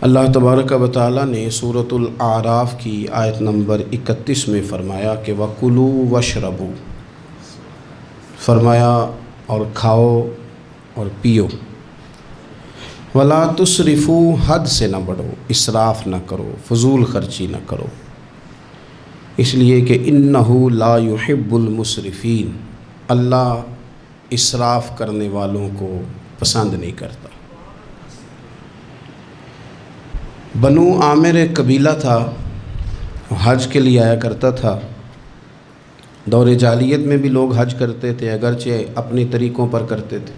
اللہ تبارک و تعالیٰ نے سورۃ الاعراف کی آیت نمبر 31 میں فرمایا کہ وَكُلُوا وَاشْرَبُوا، فرمایا اور کھاؤ اور پیو، وَلَا تُسْرِفُوا، حد سے نہ بڑھو، اسراف نہ کرو، فضول خرچی نہ کرو، اس لیے کہ اِنَّهُ لَا يُحِبُّ الْمُسْرِفِينَ، اللہ اسراف کرنے والوں کو پسند نہیں کرتا۔ بنو عامر ایک قبیلہ تھا، حج کے لیے آیا کرتا تھا۔ دور جاہلیت میں بھی لوگ حج کرتے تھے، اگرچہ اپنی طریقوں پر کرتے تھے۔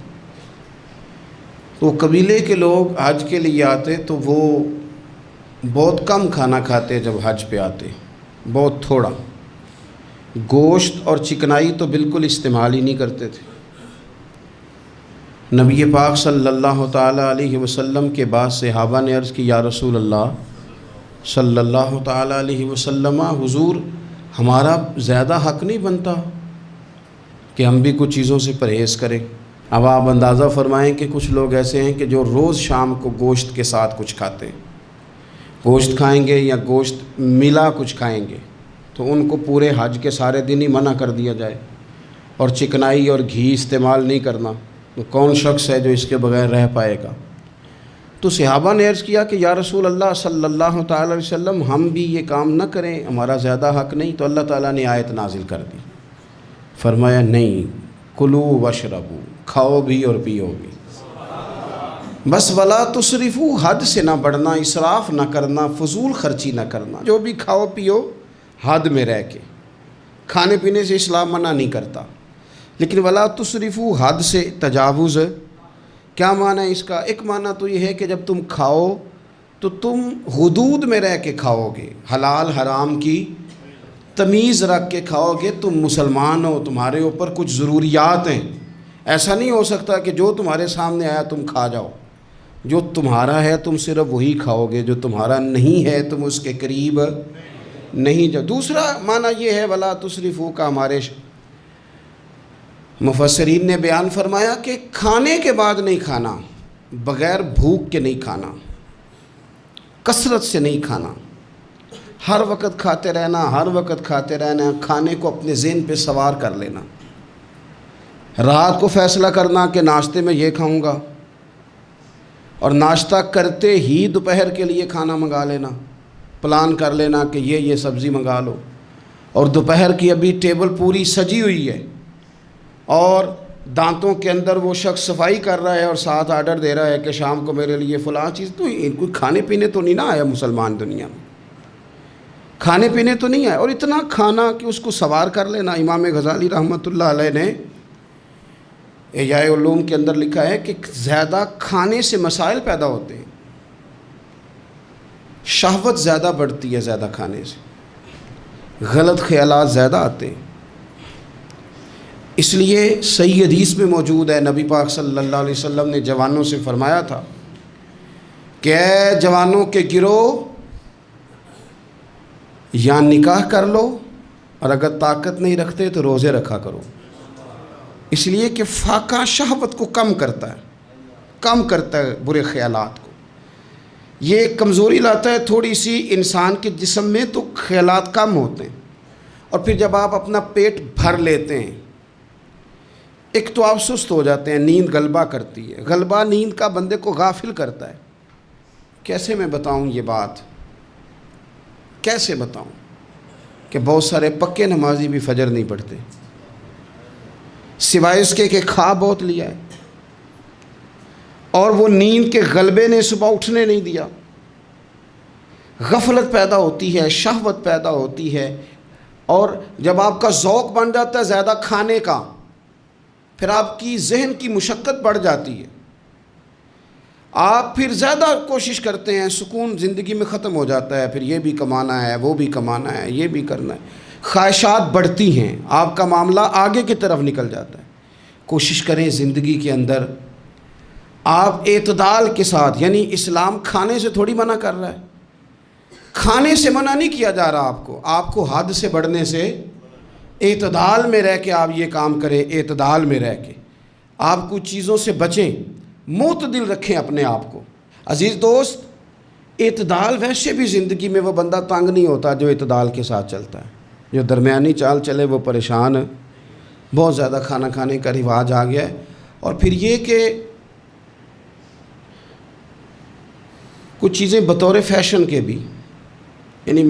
تو قبیلے کے لوگ حج کے لیے آتے تو وہ بہت کم کھانا کھاتے، جب حج پہ آتے بہت تھوڑا، گوشت اور چکنائی تو بالکل استعمال ہی نہیں کرتے تھے۔ نبی پاک صلی اللہ تعالیٰ علیہ وسلم کے بعد صحابہ نے عرض کی، یا رسول اللہ صلی اللہ تعالیٰ علیہ وسلم، حضور ہمارا زیادہ حق نہیں بنتا کہ ہم بھی کچھ چیزوں سے پرہیز کریں؟ اب آپ اندازہ فرمائیں کہ کچھ لوگ ایسے ہیں کہ جو روز شام کو گوشت کے ساتھ کچھ کھاتے ہیں، گوشت کھائیں گے یا گوشت ملا کچھ کھائیں گے تو ان کو پورے حج کے سارے دن ہی منع کر دیا جائے، اور چکنائی اور گھی استعمال نہیں کرنا، تو کون شخص ہے جو اس کے بغیر رہ پائے گا؟ تو صحابہ نے عرض کیا کہ یا رسول اللہ صلی اللہ تعالی علیہ وسلم، ہم بھی یہ کام نہ کریں، ہمارا زیادہ حق نہیں؟ تو اللہ تعالیٰ نے آیت نازل کر دی، فرمایا نہیں، کلوا واشربوا، کھاؤ بھی اور پیو بھی، بس ولا تسرفوا، حد سے نہ بڑھنا، اسراف نہ کرنا، فضول خرچی نہ کرنا، جو بھی کھاؤ پیو حد میں رہ کے۔ کھانے پینے سے اسلام منع نہیں کرتا، لیکن ولا تسرفوا، حد سے تجاوز، کیا معنی ہے اس کا؟ ایک معنی تو یہ ہے کہ جب تم کھاؤ تو تم حدود میں رہ کے کھاؤ گے، حلال حرام کی تمیز رکھ کے کھاؤ گے، تم مسلمان ہو، تمہارے اوپر کچھ ضروریات ہیں، ایسا نہیں ہو سکتا کہ جو تمہارے سامنے آیا تم کھا جاؤ، جو تمہارا ہے تم صرف وہی کھاؤ گے، جو تمہارا نہیں ہے تم اس کے قریب نہیں جاؤ۔ دوسرا معنی یہ ہے ولا تسرفوا کا، ہمارے مفسرین نے بیان فرمایا کہ کھانے کے بعد نہیں کھانا، بغیر بھوک کے نہیں کھانا، کثرت سے نہیں کھانا، ہر وقت کھاتے رہنا، ہر وقت کھاتے رہنا، کھانے کو اپنے ذہن پہ سوار کر لینا، رات کو فیصلہ کرنا کہ ناشتے میں یہ کھاؤں گا، اور ناشتہ کرتے ہی دوپہر کے لیے کھانا منگا لینا، پلان کر لینا کہ یہ سبزی منگا لو، اور دوپہر کی ابھی ٹیبل پوری سجی ہوئی ہے اور دانتوں کے اندر وہ شخص صفائی کر رہا ہے اور ساتھ آرڈر دے رہا ہے کہ شام کو میرے لیے فلاں چیز، تو کوئی کھانے پینے تو نہیں نہ آیا مسلمان دنیا میں، کھانے پینے تو نہیں آیا، اور اتنا کھانا کہ اس کو سوار کر لینا۔ امام غزالی رحمۃ اللہ علیہ نے احیاء علوم کے اندر لکھا ہے کہ زیادہ کھانے سے مسائل پیدا ہوتے ہیں، شہوت زیادہ بڑھتی ہے زیادہ کھانے سے، غلط خیالات زیادہ آتے ہیں، اس لیے صحیح حدیث میں موجود ہے، نبی پاک صلی اللہ علیہ وسلم نے جوانوں سے فرمایا تھا کہ اے جوانوں کے گروہ، یا نکاح کر لو، اور اگر طاقت نہیں رکھتے تو روزے رکھا کرو، اس لیے کہ فاقہ شہوت کو کم کرتا ہے برے خیالات کو، یہ کمزوری لاتا ہے تھوڑی سی انسان کے جسم میں، تو خیالات کم ہوتے ہیں، اور پھر جب آپ اپنا پیٹ بھر لیتے ہیں، ایک تو آپ سست ہو جاتے ہیں، نیند غلبہ کرتی ہے، غلبہ نیند کا بندے کو غافل کرتا ہے۔ کیسے میں بتاؤں یہ بات، کیسے بتاؤں کہ بہت سارے پکے نمازی بھی فجر نہیں پڑھتے، سوائے اس کے کہ کھا بہت لیا ہے، اور وہ نیند کے غلبے نے صبح اٹھنے نہیں دیا، غفلت پیدا ہوتی ہے، شہوت پیدا ہوتی ہے، اور جب آپ کا ذوق بن جاتا ہے زیادہ کھانے کا، پھر آپ کی ذہن کی مشقت بڑھ جاتی ہے، آپ پھر زیادہ کوشش کرتے ہیں، سکون زندگی میں ختم ہو جاتا ہے، پھر یہ بھی کمانا ہے، وہ بھی کمانا ہے، یہ بھی کرنا ہے، خواہشات بڑھتی ہیں، آپ کا معاملہ آگے کی طرف نکل جاتا ہے۔ کوشش کریں زندگی کے اندر آپ اعتدال کے ساتھ، یعنی اسلام کھانے سے تھوڑی منع کر رہا ہے، کھانے سے منع نہیں کیا جا رہا، آپ کو حد سے بڑھنے سے اعتدال میں رہ کے آپ یہ کام کریں، اعتدال میں رہ کے آپ کچھ چیزوں سے بچیں، معتدل رکھیں اپنے آپ کو۔ عزیز دوست، اعتدال ویسے بھی زندگی میں وہ بندہ تنگ نہیں ہوتا جو اعتدال کے ساتھ چلتا ہے. جو درمیانی چال چلے وہ پریشان ہے. بہت زیادہ کھانا کھانے کا رواج آ گیا ہے. اور پھر یہ کہ کچھ چیزیں بطور فیشن کے بھی، یعنی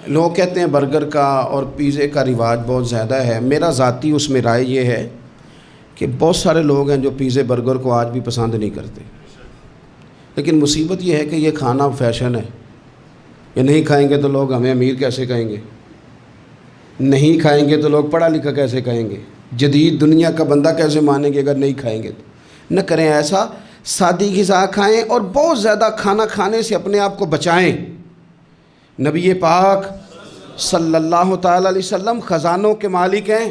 لوگ کہتے ہیں برگر کا اور پیزے کا رواج بہت زیادہ ہے. میرا ذاتی اس میں رائے یہ ہے کہ بہت سارے لوگ ہیں جو پیزے برگر کو آج بھی پسند نہیں کرتے، لیکن مصیبت یہ ہے کہ یہ کھانا فیشن ہے. یہ نہیں کھائیں گے تو لوگ ہمیں امیر کیسے کہیں گے، نہیں کھائیں گے تو لوگ پڑھا لکھا کیسے کہیں گے، جدید دنیا کا بندہ کیسے مانیں گے اگر نہیں کھائیں گے تو. نہ کریں ایسا، سادی غذا کھائیں اور بہت زیادہ کھانا کھانے سے اپنے آپ کو بچائیں. نبی پاک صلی اللہ تعالی علیہ وسلم خزانوں کے مالک ہیں،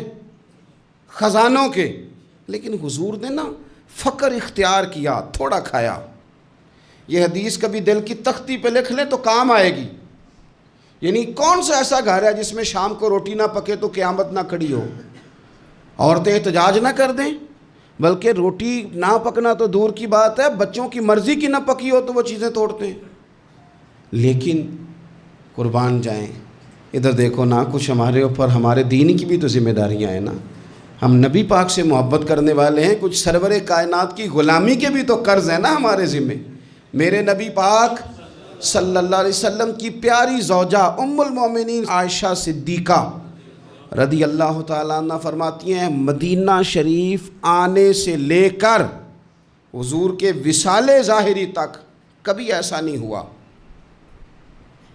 خزانوں کے، لیکن حضور نے نا فقر اختیار کیا، تھوڑا کھایا. یہ حدیث کبھی دل کی تختی پہ لکھ لیں تو کام آئے گی. یعنی کون سا ایسا گھر ہے جس میں شام کو روٹی نہ پکے تو قیامت نہ کھڑی ہو. عورتیں احتجاج نہ کر دیں، بلکہ روٹی نہ پکنا تو دور کی بات ہے، بچوں کی مرضی کی نہ پکی ہو تو وہ چیزیں توڑتے ہیں. لیکن قربان جائیں، ادھر دیکھو نا، کچھ ہمارے اوپر ہمارے دین کی بھی تو ذمہ داریاں ہیں نا. ہم نبی پاک سے محبت کرنے والے ہیں، کچھ سرور کائنات کی غلامی کے بھی تو قرض ہیں نا ہمارے ذمہ. میرے نبی پاک صلی اللہ علیہ وسلم کی پیاری زوجہ ام المومنین عائشہ صدیقہ رضی اللہ تعالیٰ عنہ فرماتی ہیں، مدینہ شریف آنے سے لے کر حضور کے وصال ظاہری تک کبھی ایسا نہیں ہوا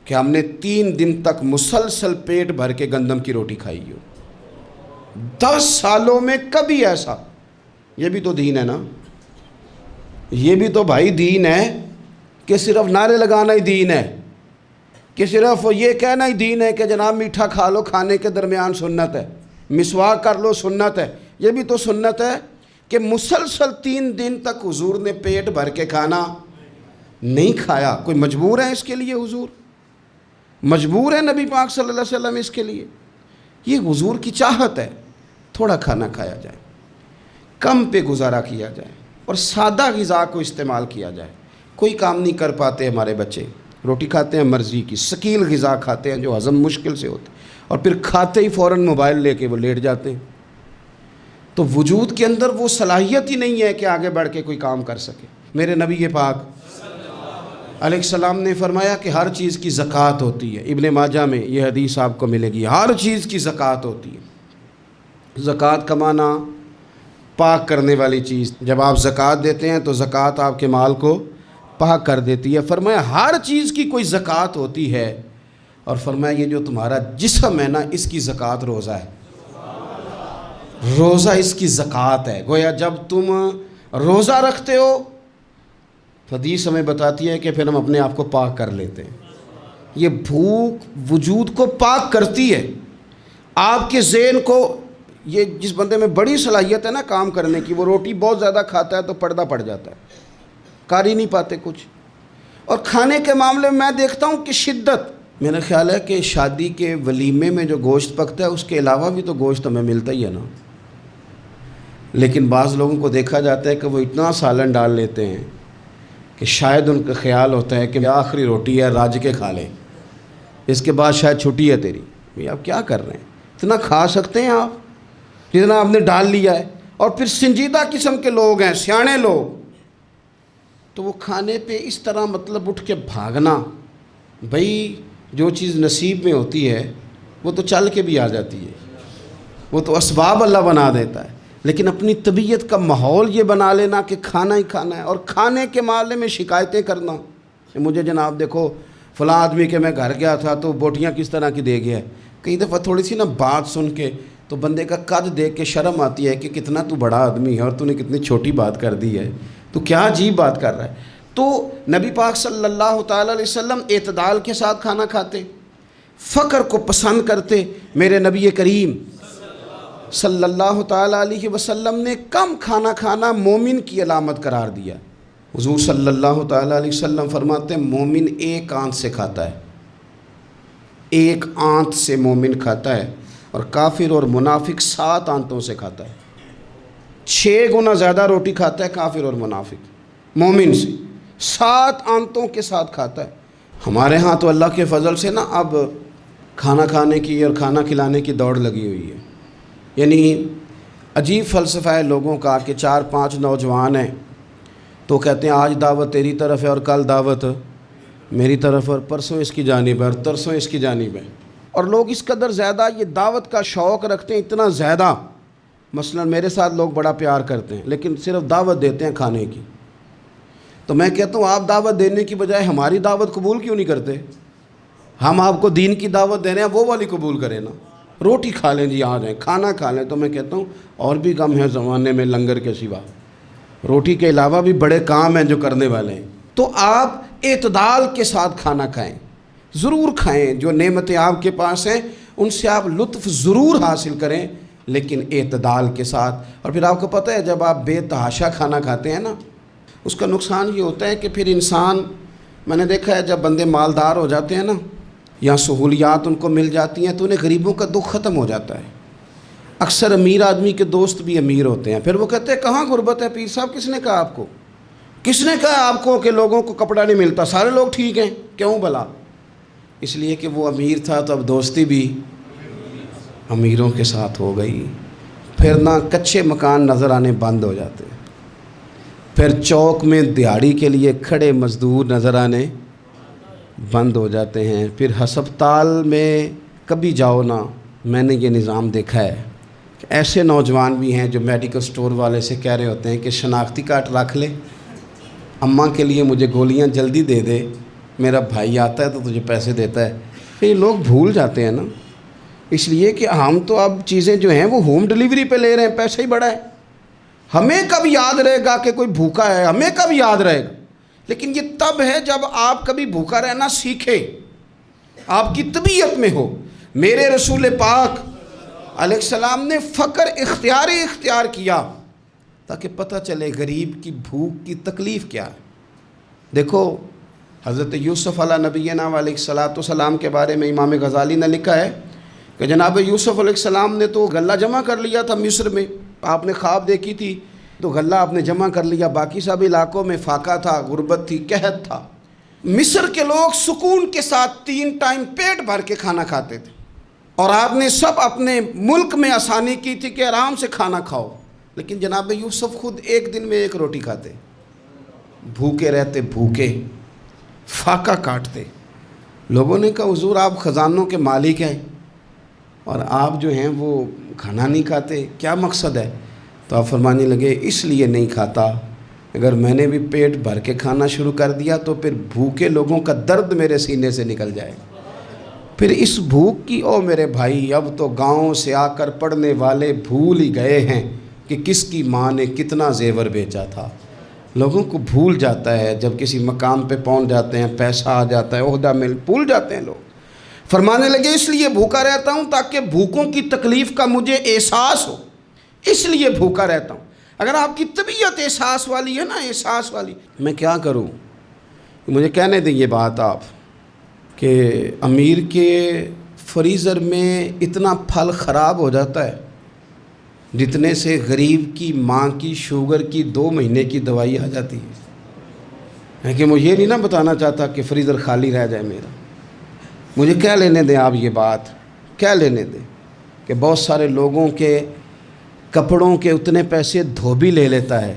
کہ ہم نے 3 دن تک مسلسل پیٹ بھر کے گندم کی روٹی کھائی ہو. 10 سالوں میں کبھی ایسا. یہ بھی تو دین ہے نا، یہ بھی تو بھائی دین ہے کہ صرف نعرے لگانا ہی دین ہے، کہ صرف یہ کہنا ہی دین ہے کہ جناب میٹھا کھا لو کھانے کے درمیان سنت ہے، مسواک کر لو سنت ہے. یہ بھی تو سنت ہے کہ مسلسل 3 دن تک حضور نے پیٹ بھر کے کھانا نہیں کھایا. کوئی مجبور ہے اس کے لیے؟ حضور مجبور ہے نبی پاک صلی اللہ علیہ وسلم اس کے لیے؟ یہ حضور کی چاہت ہے. تھوڑا کھانا کھایا جائے، کم پہ گزارا کیا جائے اور سادہ غذا کو استعمال کیا جائے. کوئی کام نہیں کر پاتے ہمارے بچے، روٹی کھاتے ہیں مرضی کی، ثقیل غذا کھاتے ہیں جو ہضم مشکل سے ہوتے، اور پھر کھاتے ہی فوراً موبائل لے کے وہ لیٹ جاتے ہیں. تو وجود کے اندر وہ صلاحیت ہی نہیں ہے کہ آگے بڑھ کے کوئی کام کر سکے. میرے نبی پاک علیہ السلام نے فرمایا کہ ہر چیز کی زکوٰۃ ہوتی ہے. ابن ماجہ میں یہ حدیث آپ کو ملے گی. ہر چیز کی زکوٰۃ ہوتی ہے. زکوٰۃ کا معنی پاک کرنے والی چیز. جب آپ زکوٰۃ دیتے ہیں تو زکوٰۃ آپ کے مال کو پاک کر دیتی ہے. فرمایا ہر چیز کی کوئی زکوٰۃ ہوتی ہے، اور فرمایا یہ جو تمہارا جسم ہے نا، اس کی زکوٰۃ روزہ ہے. روزہ اس کی زکوٰۃ ہے. گویا جب تم روزہ رکھتے ہو تو حدیث ہمیں بتاتی ہے کہ پھر ہم اپنے آپ کو پاک کر لیتے ہیں. یہ بھوک وجود کو پاک کرتی ہے. آپ کے ذہن کو، یہ جس بندے میں بڑی صلاحیت ہے نا کام کرنے کی، وہ روٹی بہت زیادہ کھاتا ہے تو پردہ پڑ جاتا ہے، کر ہی نہیں پاتے کچھ. اور کھانے کے معاملے میں میں دیکھتا ہوں کہ شدت. میرا خیال ہے کہ شادی کے ولیمے میں جو گوشت پکتا ہے اس کے علاوہ بھی تو گوشت ہمیں ملتا ہی ہے نا. لیکن بعض لوگوں کو دیکھا جاتا ہے کہ وہ اتنا سالن ڈال لیتے ہیں کہ شاید ان کا خیال ہوتا ہے کہ آخری روٹی ہے، راج کے کھا لیں، اس کے بعد شاید چھٹی ہے تیری. بھئی آپ کیا کر رہے ہیں؟ اتنا کھا سکتے ہیں آپ جتنا آپ نے ڈال لیا ہے؟ اور پھر سنجیدہ قسم کے لوگ ہیں، سیانے لوگ، تو وہ کھانے پہ اس طرح مطلب اٹھ کے بھاگنا. بھئی جو چیز نصیب میں ہوتی ہے وہ تو چل کے بھی آ جاتی ہے، وہ تو اسباب اللہ بنا دیتا ہے. لیکن اپنی طبیعت کا ماحول یہ بنا لینا کہ کھانا ہی کھانا ہے، اور کھانے کے معاملے میں شکایتیں کرنا کہ مجھے جناب دیکھو فلاں آدمی کے میں گھر گیا تھا تو بوٹیاں کس طرح کی دے گیا ہے. کئی دفعہ تھوڑی سی نا بات سن کے تو بندے کا قد دیکھ کے شرم آتی ہے کہ کتنا تو بڑا آدمی ہے اور تو نے کتنی چھوٹی بات کر دی ہے، تو کیا عجیب بات کر رہا ہے. تو نبی پاک صلی اللہ تعالیٰ علیہ وسلم اعتدال کے ساتھ کھانا کھاتے، فقر کو پسند کرتے. میرے نبی کریم صلی اللہ تعالیٰ علیہ وسلم نے کم کھانا کھانا مومن کی علامت قرار دیا. حضور صلی اللہ تعالیٰ علیہ وسلم فرماتے ہیں مومن ایک آنت سے کھاتا ہے، ایک آنت سے مومن کھاتا ہے، اور کافر اور منافق 7 آنتوں سے کھاتا ہے. 6 گنا زیادہ روٹی کھاتا ہے کافر اور منافق مومن سے. 7 آنتوں کے ساتھ کھاتا ہے۔ ہمارے ہاں تو اللہ کے فضل سے نا اب کھانا کھانے کی اور کھانا کھلانے کی دوڑ لگی ہوئی ہے۔ یعنی عجیب فلسفہ ہے لوگوں کا کہ 4-5 نوجوان ہیں تو کہتے ہیں آج دعوت تیری طرف ہے اور کل دعوت میری طرف، اور پرسوں اس کی جانب ہے اور ترسوں اس کی جانب ہے۔ اور لوگ اس قدر زیادہ یہ دعوت کا شوق رکھتے ہیں، اتنا زیادہ، مثلا میرے ساتھ لوگ بڑا پیار کرتے ہیں لیکن صرف دعوت دیتے ہیں کھانے کی۔ تو میں کہتا ہوں آپ دعوت دینے کی بجائے ہماری دعوت قبول کیوں نہیں کرتے؟ ہم آپ کو دین کی دعوت دے رہے ہیں، وہ والی قبول کریں نا، روٹی کھا لیں جی، آ جائیں کھانا کھا لیں۔ تو میں کہتا ہوں اور بھی کم ہے زمانے میں لنگر کے سوا، روٹی کے علاوہ بھی بڑے کام ہیں جو کرنے والے ہیں۔ تو آپ اعتدال کے ساتھ کھانا کھائیں، ضرور کھائیں، جو نعمتیں آپ کے پاس ہیں ان سے آپ لطف ضرور حاصل کریں، لیکن اعتدال کے ساتھ۔ اور پھر آپ کو پتہ ہے جب آپ بے تحاشا کھانا کھاتے ہیں نا، اس کا نقصان یہ ہوتا ہے کہ پھر انسان، میں نے دیکھا ہے جب بندے مالدار ہو جاتے ہیں نا یا سہولیات ان کو مل جاتی ہیں تو انہیں غریبوں کا دکھ ختم ہو جاتا ہے۔ اکثر امیر آدمی کے دوست بھی امیر ہوتے ہیں، پھر وہ کہتے ہیں کہاں غربت ہے پیر صاحب، کس نے کہا آپ کو، کس نے کہا آپ کو کہ لوگوں کو کپڑا نہیں ملتا، سارے لوگ ٹھیک ہیں، کیوں بھلا؟ اس لیے کہ وہ امیر تھا تو اب دوستی بھی امیروں کے ساتھ ہو گئی۔ پھر نہ کچے مکان نظر آنے بند ہو جاتے ہیں، پھر چوک میں دیہڑی کے لیے کھڑے مزدور نظر آنے بند ہو جاتے ہیں، پھر ہسپتال میں کبھی جاؤ نا، میں نے یہ نظام دیکھا ہے کہ ایسے نوجوان بھی ہیں جو میڈیکل سٹور والے سے کہہ رہے ہوتے ہیں کہ شناختی کارڈ رکھ لے، اماں کے لیے مجھے گولیاں جلدی دے دے، میرا بھائی آتا ہے تو تجھے پیسے دیتا ہے۔ پھر یہ لوگ بھول جاتے ہیں نا، اس لیے کہ ہم تو اب چیزیں جو ہیں وہ ہوم ڈیلیوری پہ لے رہے ہیں، پیسہ ہی بڑا ہے۔ ہمیں کب یاد رہے گا کہ کوئی بھوکا ہے، ہمیں کب یاد رہے گا؟ لیکن یہ تب ہے جب آپ کبھی بھوکا رہنا سیکھیں، آپ کی طبیعت میں ہو۔ میرے رسول پاک علیہ السلام نے فقر اختیار کیا تاکہ پتہ چلے غریب کی بھوک کی تکلیف کیا ہے۔ دیکھو حضرت یوسف علیہ نبینا علیہ السلام کے بارے میں امام غزالی نے لکھا ہے کہ جناب یوسف علیہ السلام نے تو غلہ جمع کر لیا تھا مصر میں، آپ نے خواب دیکھی تھی تو غلہ آپ نے جمع کر لیا، باقی سب علاقوں میں فاقہ تھا، غربت تھی، قحط تھا۔ مصر کے لوگ سکون کے ساتھ 3 ٹائم پیٹ بھر کے کھانا کھاتے تھے، اور آپ نے سب اپنے ملک میں آسانی کی تھی کہ آرام سے کھانا کھاؤ، لیکن جناب یوسف خود ایک دن میں 1 روٹی کھاتے، بھوکے رہتے، بھوکے، فاقہ کاٹتے۔ لوگوں نے کہا حضور آپ خزانوں کے مالک ہیں اور آپ جو ہیں وہ کھانا نہیں کھاتے، کیا مقصد ہے؟ تو آپ فرمانے لگے اس لیے نہیں کھاتا، اگر میں نے بھی پیٹ بھر کے کھانا شروع کر دیا تو پھر بھوکے لوگوں کا درد میرے سینے سے نکل جائے، پھر اس بھوک کی، او میرے بھائی اب تو گاؤں سے آ کر پڑھنے والے بھول ہی گئے ہیں کہ کس کی ماں نے کتنا زیور بیچا تھا۔ لوگوں کو بھول جاتا ہے جب کسی مقام پہ پہنچ جاتے ہیں، پیسہ آ جاتا ہے، عہدہ مل، بھول جاتے ہیں لوگ۔ فرمانے لگے اس لیے بھوکا رہتا ہوں تاکہ بھوکوں کی تکلیف کا مجھے احساس ہو، اس لیے بھوکا رہتا ہوں۔ اگر آپ کی طبیعت احساس والی ہے نا، احساس والی، میں کیا کروں؟ مجھے کہنے دیں یہ بات آپ کہ امیر کے فریزر میں اتنا پھل خراب ہو جاتا ہے جتنے سے غریب کی ماں کی شوگر کی 2 مہینے کی دوائی آ جاتی ہے کہ مجھے یہ نہیں نا بتانا چاہتا کہ فریزر خالی رہ جائے میرا، مجھے کہہ لینے دیں آپ، یہ بات کہہ لینے دیں کہ بہت سارے لوگوں کے کپڑوں کے اتنے پیسے دھوبی لے لیتا ہے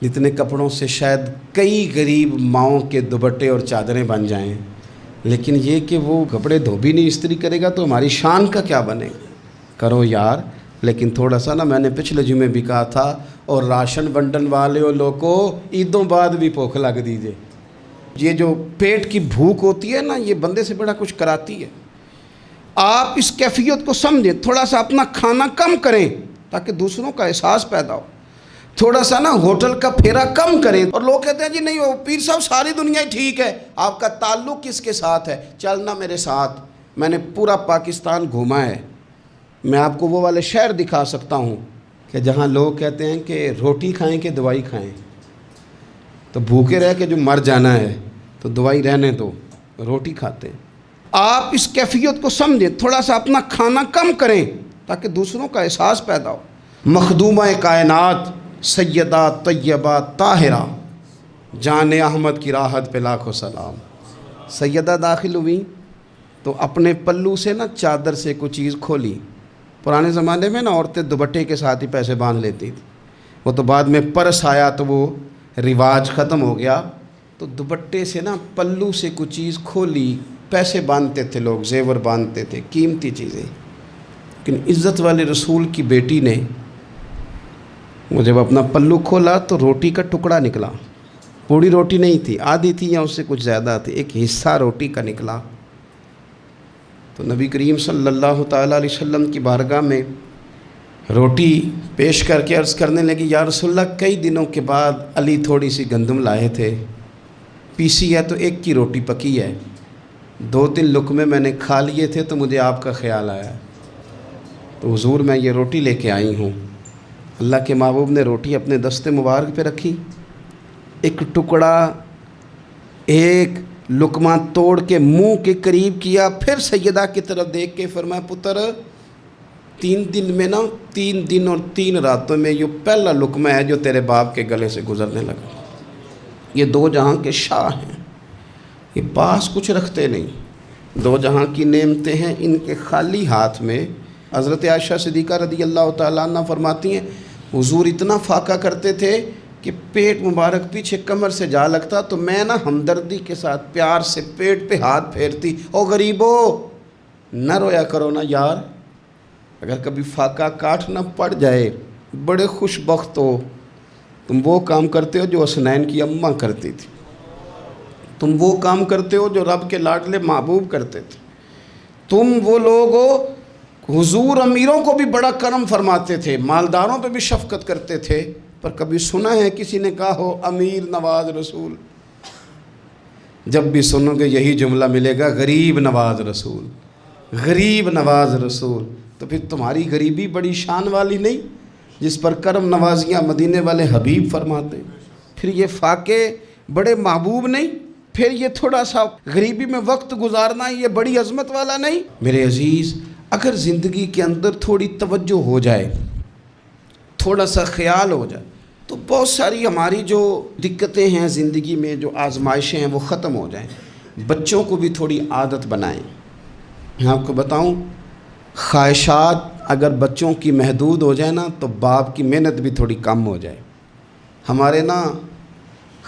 جتنے کپڑوں سے شاید کئی غریب ماؤں کے دوپٹے اور چادریں بن جائیں، لیکن یہ کہ وہ کپڑے دھوبی نہیں استری کرے گا تو ہماری شان کا کیا بنے گا؟ کرو یار، لیکن تھوڑا سا نا، میں نے پچھلے جمعے بھی کہا تھا، اور راشن بنڈن والے لوگوں عیدوں بعد بھی بھوک لگ دیجئے۔ یہ جو پیٹ کی بھوک ہوتی ہے نا، یہ بندے سے بڑا کچھ کراتی ہے۔ آپ اس کیفیت کو سمجھیں، تھوڑا سا اپنا کھانا کم کریں تاکہ دوسروں کا احساس پیدا ہو، تھوڑا سا نا ہوٹل کا پھیرا کم کریں۔ اور لوگ کہتے ہیں جی نہیں وہ پیر صاحب ساری دنیا ہی ٹھیک ہے، آپ کا تعلق کس کے ساتھ ہے؟ چلنا میرے ساتھ، میں نے پورا پاکستان گھوما ہے، میں آپ کو وہ والے شہر دکھا سکتا ہوں کہ جہاں لوگ کہتے ہیں کہ روٹی کھائیں کہ دوائی کھائیں، تو بھوکے رہ کے جو مر جانا ہے تو دوائی رہنے دو، روٹی کھاتے ہیں۔ آپ اس کیفیت کو سمجھیں، تھوڑا سا اپنا کھانا کم کریں تاکہ دوسروں کا احساس پیدا ہو۔ مخدومہ کائنات سیدہ طیبہ طاہرہ جان احمد کی راحت پہ لاکھوں سلام۔ سیدہ داخل ہوئی تو اپنے پلو سے نا چادر سے کوئی چیز کھولی۔ پرانے زمانے میں نا عورتیں دوپٹے کے ساتھ ہی پیسے باندھ لیتی تھی، وہ تو بعد میں پرس آیا تو وہ رواج ختم ہو گیا، تو دوپٹے سے نا پلو سے کوئی چیز کھولی، پیسے باندھتے تھے لوگ، زیور باندھتے تھے، قیمتی چیزیں۔ لیکن عزت والے رسول کی بیٹی نے وہ جب اپنا پلو کھولا تو روٹی کا ٹکڑا نکلا، پوری روٹی نہیں تھی، آدھی تھی یا اس سے کچھ زیادہ تھی، ایک حصہ روٹی کا نکلا۔ تو نبی کریم صلی اللہ تعالیٰ علیہ وسلم کی بارگاہ میں روٹی پیش کر کے عرض کرنے لگی، یا رسول اللہ کئی دنوں کے بعد علی تھوڑی سی گندم لائے تھے، پیسی ہے تو ایک کی روٹی پکی ہے، 2-3 لقمے میں نے کھا لیے تھے تو مجھے آپ کا خیال آیا، تو حضور میں یہ روٹی لے کے آئی ہوں۔ اللہ کے محبوب نے روٹی اپنے دست مبارک پہ رکھی، ایک ٹکڑا ایک لقمہ توڑ کے منہ کے قریب کیا، پھر سیدہ کی طرف دیکھ کے فرمایا، پتر 3 دن میں نا 3 دن اور 3 راتوں میں یہ پہلا لقمہ ہے جو تیرے باپ کے گلے سے گزرنے لگا۔ یہ 2 جہاں کے شاہ ہیں، یہ پاس کچھ رکھتے نہیں، 2 جہاں کی نعمتیں ہیں، ان کے خالی ہاتھ میں۔ حضرت عائشہ صدیقہ رضی اللہ تعالیٰ عنہ فرماتی ہیں، حضور اتنا فاقہ کرتے تھے کہ پیٹ مبارک پیچھے کمر سے جا لگتا تو میں نا ہمدردی کے ساتھ پیار سے پیٹ پہ ہاتھ پھیرتی، او غریبو نہ رویا کرو نا یار، اگر کبھی فاقہ کاٹنا پڑ جائے بڑے خوش بخت ہو، تم وہ کام کرتے ہو جو حسنین کی اماں کرتی تھی، تم وہ کام کرتے ہو جو رب کے لاڈلے محبوب کرتے تھے، تم وہ لوگ ہو۔ حضور امیروں کو بھی بڑا کرم فرماتے تھے، مالداروں پہ بھی شفقت کرتے تھے، پر کبھی سنا ہے کسی نے کہا ہو امیر نواز رسول؟ جب بھی سنو گے یہی جملہ ملے گا، غریب نواز رسول، غریب نواز رسول۔ تو پھر تمہاری غریبی بڑی شان والی نہیں جس پر کرم نوازیاں مدینے والے حبیب فرماتے؟ پھر یہ فاقے بڑے محبوب نہیں؟ پھر یہ تھوڑا سا غریبی میں وقت گزارنا یہ بڑی عظمت والا نہیں؟ میرے عزیز، اگر زندگی کے اندر تھوڑی توجہ ہو جائے، تھوڑا سا خیال ہو جائے، تو بہت ساری ہماری جو دقتیں ہیں زندگی میں، جو آزمائشیں ہیں، وہ ختم ہو جائیں۔ بچوں کو بھی تھوڑی عادت بنائیں۔ میں آپ کو بتاؤں، خواہشات اگر بچوں کی محدود ہو جائے نا تو باپ کی محنت بھی تھوڑی کم ہو جائے۔ ہمارے نا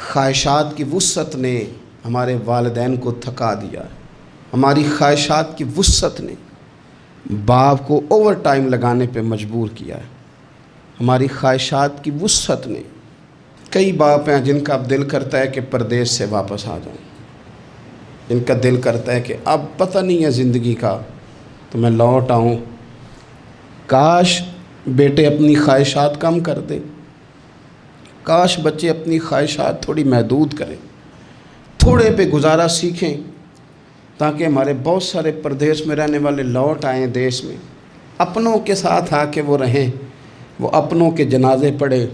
خواہشات کی وسعت نے ہمارے والدین کو تھکا دیا ہے، ہماری خواہشات کی وسعت نے باپ کو اوور ٹائم لگانے پہ مجبور کیا ہے، ہماری خواہشات کی وسعت نے۔ کئی باپ ہیں جن کا اب دل کرتا ہے کہ پردیس سے واپس آ جاؤں، جن کا دل کرتا ہے کہ اب پتہ نہیں ہے زندگی کا تو میں لوٹ آؤں۔ کاش بیٹے اپنی خواہشات کم کر دیں، کاش بچے اپنی خواہشات تھوڑی محدود کریں، تھوڑے پہ گزارا سیکھیں، تاکہ ہمارے بہت سارے پردیس میں رہنے والے لوٹ آئیں دیش میں، اپنوں کے ساتھ آ کے وہ رہیں، وہ اپنوں کے جنازے پڑھے،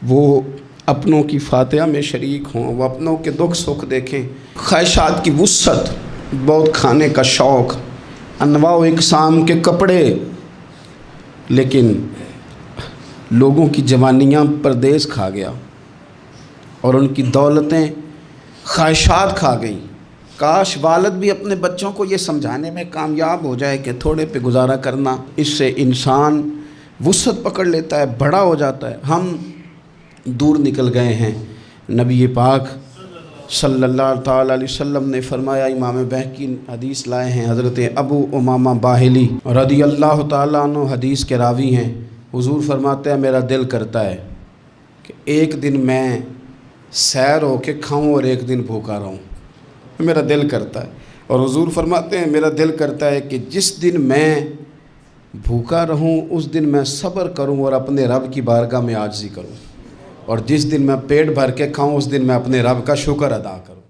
وہ اپنوں کی فاتحہ میں شریک ہوں، وہ اپنوں کے دکھ سکھ دیکھیں۔ خواہشات کی وسعت، بہت کھانے کا شوق، انواع و اقسام کے کپڑے، لیکن لوگوں کی جوانیاں پردیس کھا گیا اور ان کی دولتیں خواہشات کھا گئیں۔ کاش والد بھی اپنے بچوں کو یہ سمجھانے میں کامیاب ہو جائے کہ تھوڑے پہ گزارا کرنا، اس سے انسان وسعت پکڑ لیتا ہے، بڑا ہو جاتا ہے۔ ہم دور نکل گئے ہیں۔ نبی پاک صلی اللہ تعالیٰ علیہ وسلم نے فرمایا، امام بہقی حدیث لائے ہیں، حضرت ابو امامہ باہلی رضی اللہ تعالیٰ عنہ حدیث کے راوی ہیں، حضور فرماتے ہیں میرا دل کرتا ہے کہ ایک دن میں سیر ہو کے کھاؤں اور ایک دن بھوکا رہوں، میرا دل کرتا ہے۔ اور حضور فرماتے ہیں میرا دل کرتا ہے کہ جس دن میں بھوکا رہوں اس دن میں صبر کروں اور اپنے رب کی بارگاہ میں عاجزی کروں، اور جس دن میں پیٹ بھر کے کھاؤں اس دن میں اپنے رب کا شکر ادا کروں۔